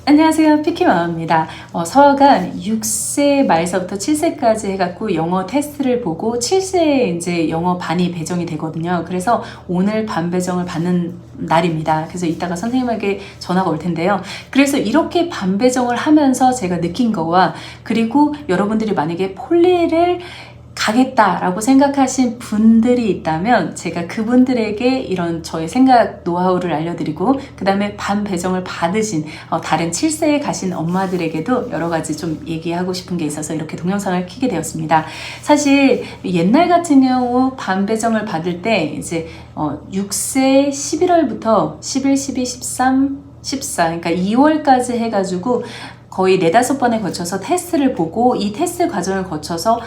안녕하세요. 피키맘입니다. 서아가 6세 말서부터 7세까지 해갖고 영어 테스트를 보고 7세에 이제 영어 반이 배정이 되거든요. 그래서 오늘 반 배정을 받는 날입니다. 그래서 이따가 선생님에게 전화가 올 텐데요. 그래서 이렇게 반 배정을 하면서 제가 느낀 거와, 그리고 여러분들이 만약에 폴리를 가겠다라고 생각하신 분들이 있다면 제가 그분들에게 이런 저의 생각 노하우를 알려드리고, 그 다음에 반 배정을 받으신 다른 7세에 가신 엄마들에게도 여러 가지 좀 얘기하고 싶은 게 있어서 이렇게 동영상을 켜게 되었습니다. 사실 옛날 같은 경우 반 배정을 받을 때 이제 6세 11월부터 11, 12, 13, 14, 그러니까 2월까지 해가지고 거의 4-5번에 거쳐서 테스트를 보고, 이 테스트 과정을 거쳐서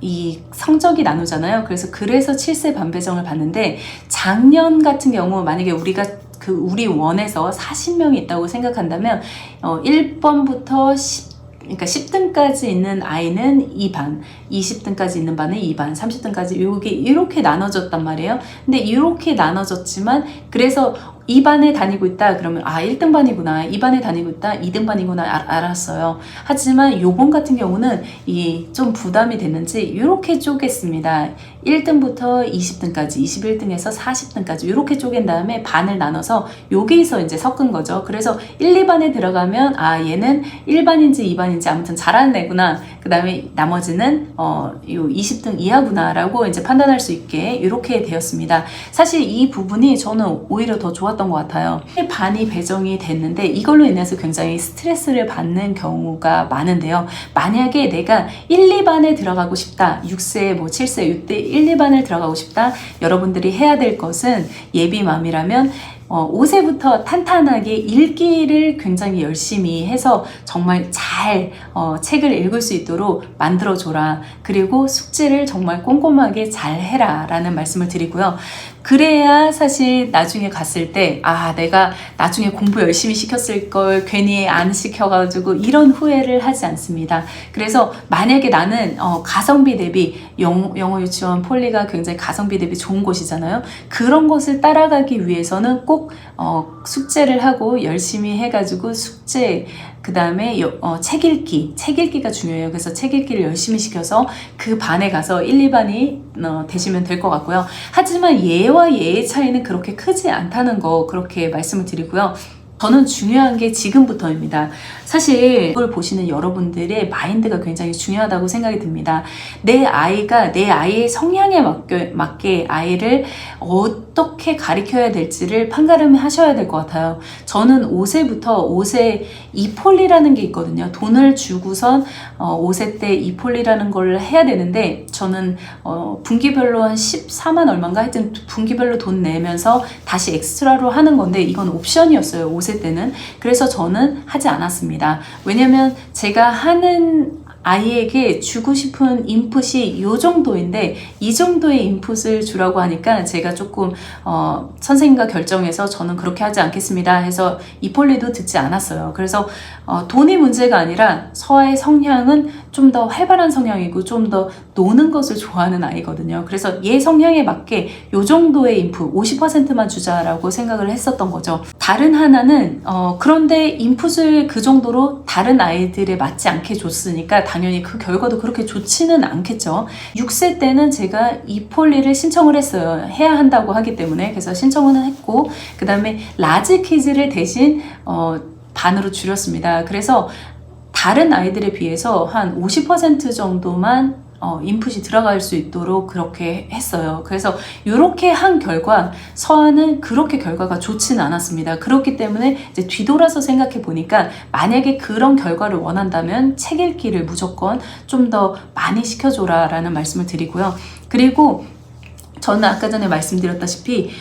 이 성적이 나누잖아요. 그래서 7세 반배정을 받는데, 작년 같은 경우 만약에 우리가 우리 원에서 40명이 있다고 생각한다면 1번부터 10등까지 있는 아이는 2반, 20등까지 있는 반은 2반, 30등까지 이렇게 나눠졌단 말이에요. 근데 이렇게 나눠졌지만, 그래서 2반에 다니고 있다 그러면 1등 반이구나, 2반에 다니고 있다, 2등 반이구나 알았어요. 하지만 요번 같은 경우는 좀 부담이 됐는지 이렇게 쪼갰습니다. 1등부터 20등까지, 21등에서 40등까지 이렇게 쪼갠 다음에 반을 나눠서 여기서 이제 섞은 거죠. 그래서 1, 2반에 들어가면 얘는 1반인지 2반인지 아무튼 잘하는 애구나, 그 다음에 나머지는 요 20등 이하구나 라고 이제 판단할 수 있게 이렇게 되었습니다. 사실 이 부분이 저는 오히려 더 좋았던 것 같아요. 반이 배정이 됐는데 이걸로 인해서 굉장히 스트레스를 받는 경우가 많은데요. 만약에 내가 1, 2반에 들어가고 싶다, 6세, 7세, 이때 1, 2반을 들어가고 싶다, 여러분들이 해야 될 것은, 예비맘이라면 5세부터 탄탄하게 읽기를 굉장히 열심히 해서 정말 잘 책을 읽을 수 있도록 만들어줘라. 그리고 숙제를 정말 꼼꼼하게 잘 해라 라는 말씀을 드리고요. 그래야 사실 나중에 갔을 때 내가 나중에 공부 열심히 시켰을 걸 괜히 안 시켜가지고 이런 후회를 하지 않습니다. 그래서 만약에 나는 가성비 대비 영어 유치원 폴리가 굉장히 가성비 대비 좋은 곳이잖아요. 그런 것을 따라가기 위해서는 꼭 숙제를 하고 열심히 해가지고 숙제, 그 다음에 책 읽기가 중요해요. 그래서 책 읽기를 열심히 시켜서 그 반에 가서 1, 2반이 되시면 될 것 같고요. 하지만 얘와 얘의 차이는 그렇게 크지 않다는 거 그렇게 말씀을 드리고요. 저는 중요한 게 지금부터입니다. 사실 이걸 보시는 여러분들의 마인드가 굉장히 중요하다고 생각이 듭니다. 내 아이의 성향에 맞게 아이를 어떻게 가르쳐야 될지를 판가름 하셔야 될 것 같아요. 저는 5세 이폴리라는 게 있거든요. 돈을 주고선 5세 때 이폴리라는 걸 해야 되는데, 저는 분기별로 한 14만 얼마인가 하여튼 분기별로 돈 내면서 다시 엑스트라로 하는 건데, 이건 옵션이었어요, 5세 때는. 그래서 저는 하지 않았습니다. 왜냐면 제가 하는 아이에게 주고 싶은 인풋이 이 정도인데, 이 정도의 인풋을 주라고 하니까 제가 조금 선생님과 결정해서 저는 그렇게 하지 않겠습니다 해서 이폴리도 듣지 않았어요. 그래서 돈이 문제가 아니라 서아의 성향은 좀 더 활발한 성향이고 좀 더 노는 것을 좋아하는 아이거든요. 그래서 얘 성향에 맞게 이 정도의 인풋 50%만 주자라고 생각을 했었던 거죠. 다른 하나는 그런데 인풋을 그 정도로 다른 아이들에 맞지 않게 줬으니까 당연히 그 결과도 그렇게 좋지는 않겠죠. 6세 때는 제가 이폴리를 신청을 했어요. 해야 한다고 하기 때문에. 그래서 신청은 했고, 그 다음에 라지 퀴즈를 대신 반으로 줄였습니다. 그래서 다른 아이들에 비해서 한 50% 정도만 인풋이 들어갈 수 있도록 그렇게 했어요. 그래서 이렇게 한 결과 서아는 그렇게 결과가 좋지는 않았습니다. 그렇기 때문에 이제 뒤돌아서 생각해 보니까, 만약에 그런 결과를 원한다면 책 읽기를 무조건 좀 더 많이 시켜줘라 라는 말씀을 드리고요. 그리고 저는 아까 전에 말씀드렸다시피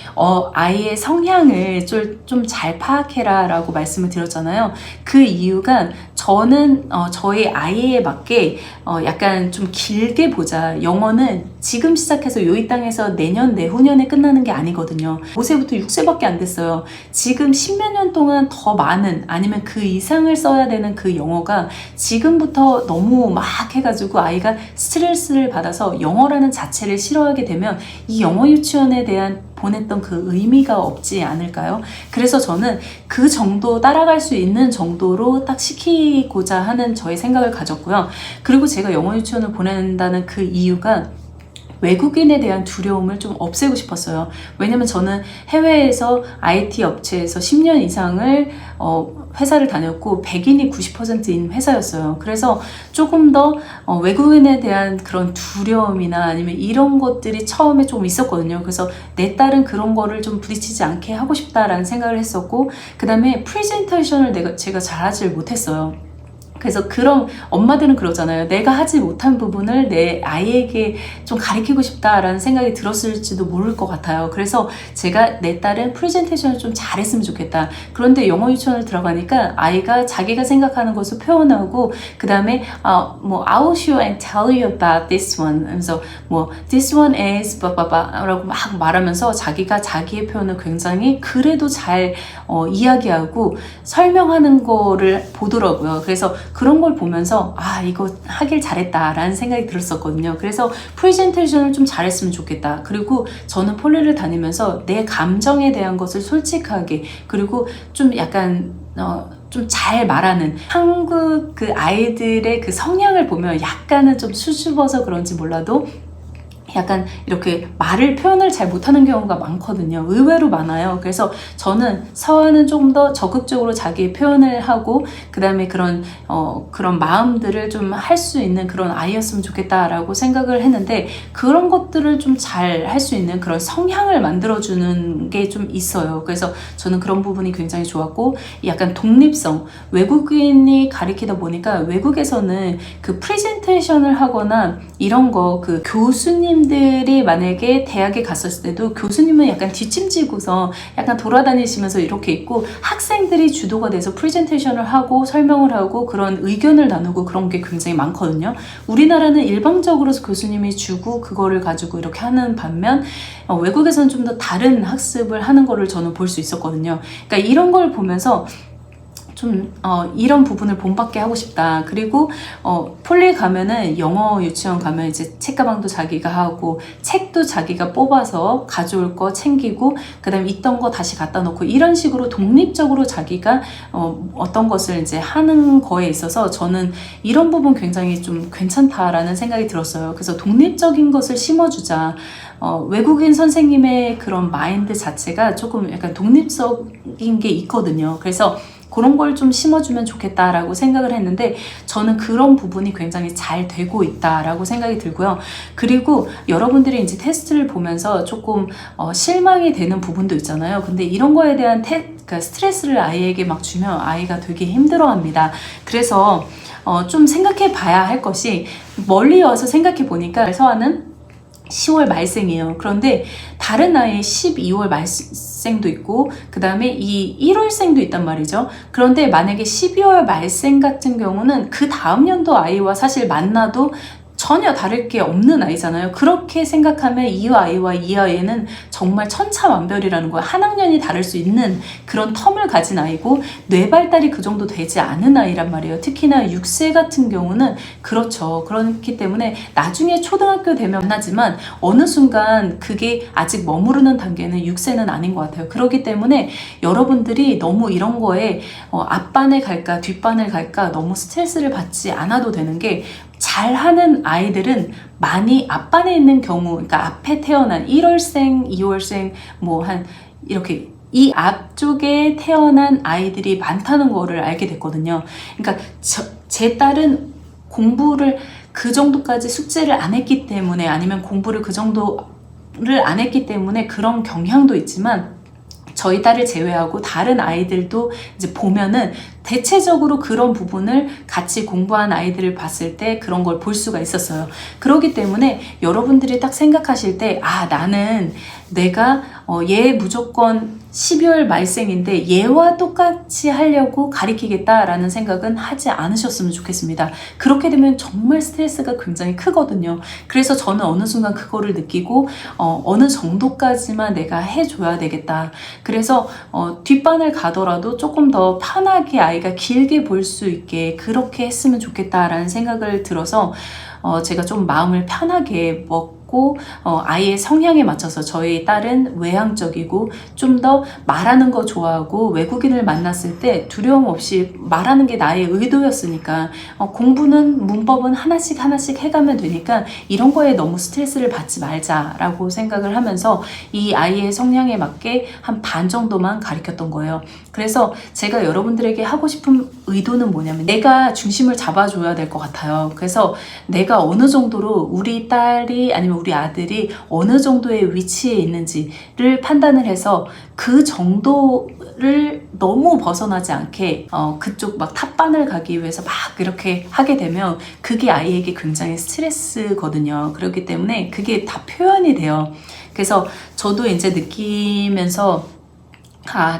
아이의 성향을 좀 잘 파악해라 라고 말씀을 드렸잖아요. 그 이유가, 저는 저희 아이에 맞게 약간 좀 길게 보자. 영어는 지금 시작해서 요이 땅에서 내년 내후년에 끝나는 게 아니거든요. 5세부터 6세밖에 안 됐어요. 지금 10몇 년 동안 더 많은, 아니면 그 이상을 써야 되는 그 영어가 지금부터 너무 막 해가지고 아이가 스트레스를 받아서 영어라는 자체를 싫어하게 되면 이 영어 유치원에 대한 보냈던 그 의미가 없지 않을까요? 그래서 저는 그 정도 따라갈 수 있는 정도로 딱 시키고자 하는 저의 생각을 가졌고요. 그리고 제가 영어 유치원을 보낸다는 그 이유가 외국인에 대한 두려움을 좀 없애고 싶었어요. 왜냐면 저는 해외에서 IT 업체에서 10년 이상을 회사를 다녔고 백인이 90%인 회사였어요. 그래서 조금 더 외국인에 대한 그런 두려움이나 아니면 이런 것들이 처음에 좀 있었거든요. 그래서 내 딸은 그런 거를 좀 부딪히지 않게 하고 싶다라는 생각을 했었고, 그 다음에 프레젠테이션을 제가 잘하지 못했어요. 그래서 그런 엄마들은 그러잖아요. 내가 하지 못한 부분을 내 아이에게 좀 가르치고 싶다라는 생각이 들었을지도 모를 것 같아요. 그래서 제가 내 딸은 프레젠테이션을 좀 잘했으면 좋겠다. 그런데 영어 유치원을 들어가니까 아이가 자기가 생각하는 것을 표현하고, 그 다음에 뭐 I will show and tell you about this one. 그래서 뭐 this one is 라고 막 말하면서 자기가 자기의 표현을 굉장히 그래도 잘 이야기하고 설명하는 거를 보더라고요. 그래서 그런 걸 보면서 이거 하길 잘했다라는 생각이 들었었거든요. 그래서 프레젠테이션을 좀 잘했으면 좋겠다. 그리고 저는 폴리를 다니면서 내 감정에 대한 것을 솔직하게, 그리고 좀 약간 좀 잘 말하는 한국 그 아이들의 그 성향을 보면 약간은 좀 수줍어서 그런지 몰라도 약간 이렇게 표현을 잘 못하는 경우가 많거든요. 의외로 많아요. 그래서 저는 서아는 조금 더 적극적으로 자기 표현을 하고, 그 다음에 그런 마음들을 좀 할 수 있는 그런 아이였으면 좋겠다라고 생각을 했는데, 그런 것들을 좀 잘 할 수 있는 그런 성향을 만들어주는 게 좀 있어요. 그래서 저는 그런 부분이 굉장히 좋았고, 약간 독립성, 외국인이 가르치다 보니까 외국에서는 그 프레젠테이션을 하거나 이런 거, 그 교수님들이 만약에 대학에 갔었을 때도 교수님은 약간 뒷짐지고서 약간 돌아다니시면서 이렇게 있고, 학생들이 주도가 돼서 프레젠테이션을 하고 설명을 하고 그런 의견을 나누고 그런 게 굉장히 많거든요. 우리나라는 일방적으로 교수님이 주고 그거를 가지고 이렇게 하는 반면 외국에서는 좀 더 다른 학습을 하는 거를 저는 볼 수 있었거든요. 그러니까 이런 걸 보면서 좀 이런 부분을 본받게 하고 싶다. 그리고 폴리 가면은, 영어 유치원 가면 이제 책가방도 자기가 하고 책도 자기가 뽑아서 가져올 거 챙기고, 그 다음에 있던 거 다시 갖다 놓고, 이런 식으로 독립적으로 자기가 어떤 것을 이제 하는 거에 있어서 저는 이런 부분 굉장히 좀 괜찮다라는 생각이 들었어요. 그래서 독립적인 것을 심어주자. 외국인 선생님의 그런 마인드 자체가 조금 약간 독립적인 게 있거든요. 그래서 그런 걸 좀 심어주면 좋겠다라고 생각을 했는데, 저는 그런 부분이 굉장히 잘 되고 있다라고 생각이 들고요. 그리고 여러분들이 이제 테스트를 보면서 조금 실망이 되는 부분도 있잖아요. 근데 이런 거에 대한 그러니까 스트레스를 아이에게 막 주면 아이가 되게 힘들어합니다. 그래서 좀 생각해 봐야 할 것이, 멀리 와서 생각해 보니까 서아는 10월 말생이에요. 그런데 다른 아이 12월 말생도 있고, 그 다음에 이 1월생도 있단 말이죠. 그런데 만약에 12월 말생 같은 경우는 그 다음 연도 아이와 사실 만나도 전혀 다를 게 없는 아이잖아요. 그렇게 생각하면 이 아이와 이 아이는 정말 천차만별이라는 거예요. 한 학년이 다를 수 있는 그런 텀을 가진 아이고, 뇌 발달이 그 정도 되지 않은 아이란 말이에요. 특히나 6세 같은 경우는 그렇죠. 그렇기 때문에 나중에 초등학교 되면 만나지만 어느 순간 그게 아직 머무르는 단계는 6세는 아닌 것 같아요. 그렇기 때문에 여러분들이 너무 이런 거에 앞반에 갈까 뒷반을 갈까 너무 스트레스를 받지 않아도 되는 게, 잘하는 아이들은 많이 앞반에 있는 경우, 그러니까 앞에 태어난 1월생, 2월생, 뭐 한 이렇게 이 앞쪽에 태어난 아이들이 많다는 거를 알게 됐거든요. 그러니까 제 딸은 공부를 그 정도까지 숙제를 안 했기 때문에, 아니면 공부를 그 정도를 안 했기 때문에 그런 경향도 있지만, 저희 딸을 제외하고 다른 아이들도 이제 보면은 대체적으로 그런 부분을 같이 공부한 아이들을 봤을 때 그런 걸 볼 수가 있었어요. 그렇기 때문에 여러분들이 딱 생각하실 때, 나는 내가 얘 무조건 12월 말생인데 얘와 똑같이 하려고 가리키겠다라는 생각은 하지 않으셨으면 좋겠습니다. 그렇게 되면 정말 스트레스가 굉장히 크거든요. 그래서 저는 어느 순간 그거를 느끼고 어느 정도까지만 내가 해줘야 되겠다. 그래서 뒷반을 가더라도 조금 더 편하게 아이가 길게 볼 수 있게 그렇게 했으면 좋겠다라는 생각을 들어서 제가 좀 마음을 편하게 먹고 있고 아이의 성향에 맞춰서 저희 딸은 외향적이고 좀 더 말하는 거 좋아하고 외국인을 만났을 때 두려움 없이 말하는 게 나의 의도였으니까 공부는 문법은 하나씩 해가면 되니까 이런 거에 너무 스트레스를 받지 말자라고 생각을 하면서 이 아이의 성향에 맞게 한 반 정도만 가르쳤던 거예요. 그래서 제가 여러분들에게 하고 싶은 의도는 뭐냐면 내가 중심을 잡아줘야 될 것 같아요. 그래서 내가 어느 정도로 우리 딸이 아니면 우리 아들이 어느 정도의 위치에 있는지를 판단을 해서 그 정도를 너무 벗어나지 않게 그쪽 막 탑반을 가기 위해서 막 이렇게 하게 되면 그게 아이에게 굉장히 스트레스거든요. 그렇기 때문에 그게 다 표현이 돼요. 그래서 저도 이제 느끼면서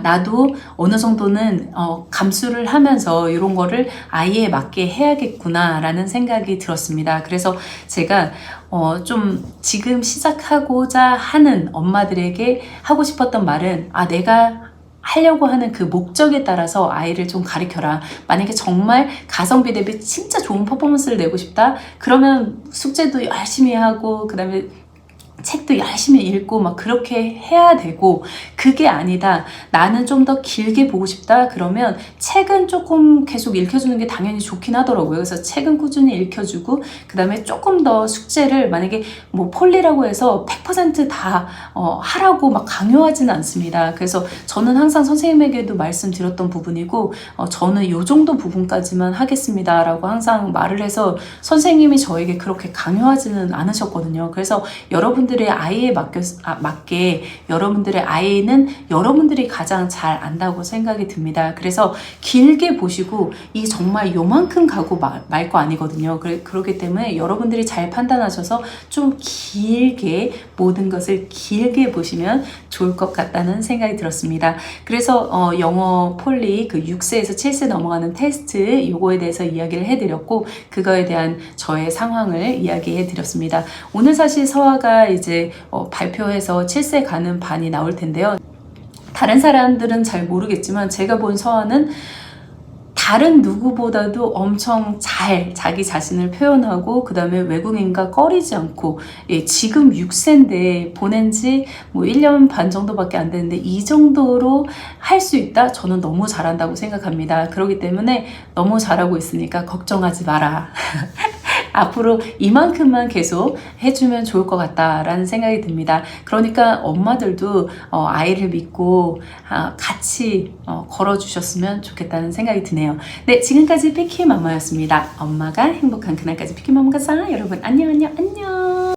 나도 어느 정도는 감수를 하면서 이런 거를 아이에 맞게 해야겠구나 라는 생각이 들었습니다. 그래서 제가 좀 지금 시작하고자 하는 엄마들에게 하고 싶었던 말은 내가 하려고 하는 그 목적에 따라서 아이를 좀 가르쳐라. 만약에 정말 가성비 대비 진짜 좋은 퍼포먼스를 내고 싶다? 그러면 숙제도 열심히 하고 그 다음에 책도 열심히 읽고 막 그렇게 해야 되고, 그게 아니다 나는 좀 더 길게 보고 싶다 그러면 책은 조금 계속 읽혀주는 게 당연히 좋긴 하더라고요. 그래서 책은 꾸준히 읽혀주고 그 다음에 조금 더 숙제를 만약에 뭐 폴리라고 해서 100%다 하라고 막 강요하지는 않습니다. 그래서 저는 항상 선생님에게도 말씀드렸던 부분이고 저는 요 정도 부분까지만 하겠습니다 라고 항상 말을 해서 선생님이 저에게 그렇게 강요하지는 않으셨거든요. 그래서 여러분들의 아이에 맞게 여러분들의 아이는 여러분들이 가장 잘 안다고 생각이 듭니다. 그래서 길게 보시고 이게 정말 요만큼 가고 말 거 아니거든요. 그렇기 때문에 여러분들이 잘 판단하셔서 좀 길게 모든 것을 길게 보시면 좋을 것 같다는 생각이 들었습니다. 그래서 영어 폴리 그 6세에서 7세 넘어가는 테스트 요거에 대해서 이야기를 해드렸고 그거에 대한 저의 상황을 이야기해 드렸습니다. 오늘 사실 서아가 이제 발표해서 7세 가는 반이 나올 텐데요. 다른 사람들은 잘 모르겠지만 제가 본 서아는 다른 누구보다도 엄청 잘 자기 자신을 표현하고 그 다음에 외국인과 꺼리지 않고 지금 6세인데 보낸 지 뭐 1년 반 정도밖에 안 되는데 이 정도로 할 수 있다? 저는 너무 잘한다고 생각합니다. 그렇기 때문에 너무 잘하고 있으니까 걱정하지 마라. 앞으로 이만큼만 계속 해주면 좋을 것 같다라는 생각이 듭니다. 그러니까 엄마들도 아이를 믿고 같이 걸어주셨으면 좋겠다는 생각이 드네요. 네, 지금까지 피키마마였습니다. 엄마가 행복한 그날까지 피키마마가 여러분 안녕.